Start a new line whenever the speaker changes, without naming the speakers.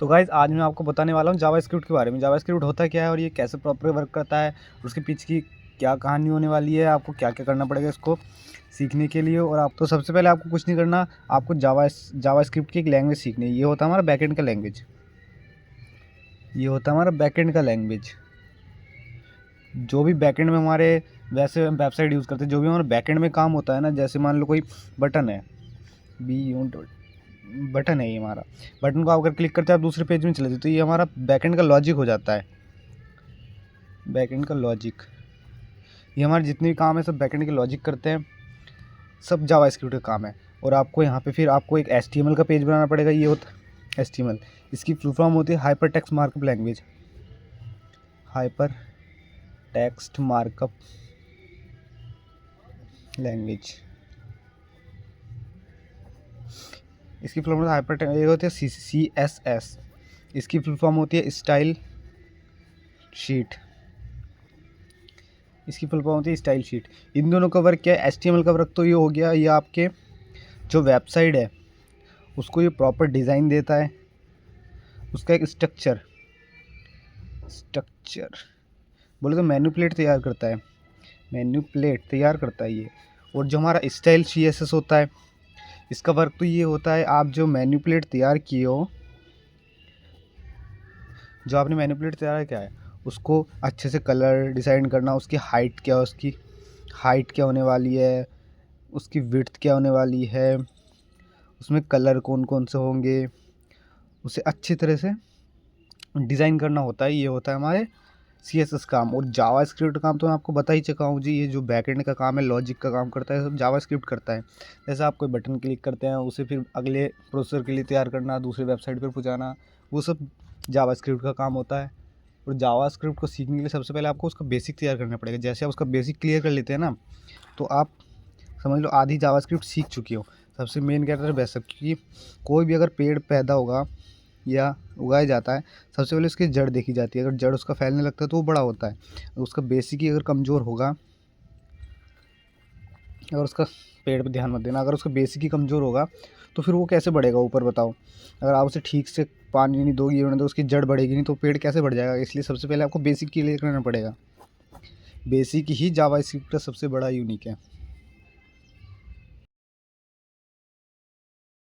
तो गाइज़ आज मैं आपको बताने वाला हूँ जावास्क्रिप्ट के बारे में। जावास्क्रिप्ट होता क्या है और ये कैसे प्रॉपर वर्क करता है, उसके पीछे की क्या कहानी होने वाली है, आपको क्या क्या करना पड़ेगा इसको सीखने के लिए। और आप तो सबसे पहले आपको कुछ नहीं करना, आपको जावास्क्रिप्ट की एक लैंग्वेज सीखनी है। ये होता है हमारा बैकएंड का लैंग्वेज, ये होता है हमारा बैकएंड का लैंग्वेज। जो भी बैकएंड में हमारे वैसे वेबसाइट यूज़ करते हैं, जो भी हमारा बैकएंड में काम होता है ना, जैसे मान लो कोई बटन है, बटन है ये हमारा, बटन को आप अगर क्लिक करते हैं आप दूसरे पेज में चले जाते, तो ये हमारा बैकएंड का लॉजिक हो जाता है। बैकएंड का लॉजिक, ये हमारे जितने भी काम है सब बैकएंड के लॉजिक करते हैं, सब जावास्क्रिप्ट का काम है। और आपको यहाँ पे फिर आपको एक HTML का पेज बनाना पड़ेगा। ये होता है HTML, इसकी फुल फॉर्म होती है hyper text markup language. Hyper text markup language, इसकी फुल फॉर्म हाइपर, ये होती है CSS, इसकी फुल फॉर्म होती है स्टाइल शीट, इसकी फुल फॉर्म होती है स्टाइल शीट। इन दोनों का वर्क क्या है? HTML का वर्क तो ये हो गया, ये आपके जो वेबसाइट है उसको ये प्रॉपर डिज़ाइन देता है, उसका एक स्ट्रक्चर बोले तो मैनिपुलेट तैयार करता है, मैनिपुलेट तैयार करता है ये। और जो हमारा स्टाइल CSS होता है, इसका वर्क तो ये होता है, आप जो मैनिपुलेट तैयार किए हो, जो आपने मैनिपुलेट तैयार किया है उसको अच्छे से कलर डिज़ाइन करना, उसकी हाइट क्या है, उसकी हाइट क्या होने वाली है, उसकी विड्थ क्या होने वाली है, उसमें कलर कौन कौन से होंगे, उसे अच्छी तरह से डिज़ाइन करना होता है। ये होता है हमारे CSS काम। और जावास्क्रिप्ट काम तो मैं आपको बता ही चुका हूँ जी, ये जो बैकएंड का काम है, लॉजिक का काम करता है, सब जावास्क्रिप्ट करता है। जैसे आप कोई बटन क्लिक करते हैं, उसे फिर अगले प्रोसेसर के लिए तैयार करना, दूसरे वेबसाइट पर पहुँचाना, वो सब जावास्क्रिप्ट का काम होता है। और जावास्क्रिप्ट को सीखने के लिए सबसे पहले आपको उसका बेसिक तैयार करना पड़ेगा। जैसे आप उसका बेसिक क्लियर कर लेते हैं ना, तो आप समझ लो आधी जावास्क्रिप्ट सीख चुकी हो। सबसे मेन क्या है बेसिक, क्योंकि कोई भी अगर पेड़ पैदा होगा या उगाया जाता है, सबसे पहले उसकी जड़ देखी जाती है। अगर जड़ उसका फैलने लगता है तो वो बड़ा होता है। उसका बेसिक ही अगर कमज़ोर होगा, अगर उसका पेड़ पे ध्यान मत देना, अगर उसका बेसिक ही कमज़ोर होगा तो फिर वो कैसे बढ़ेगा ऊपर, बताओ। अगर आप उसे ठीक से पानी नहीं दोगे तो उसकी जड़ बढ़ेगी नहीं, तो पेड़ कैसे बढ़ जाएगा। इसलिए सबसे पहले आपको बेसिक क्लियर करना पड़ेगा। बेसिक ही जावास्क्रिप्ट का सबसे बड़ा यूनिक है।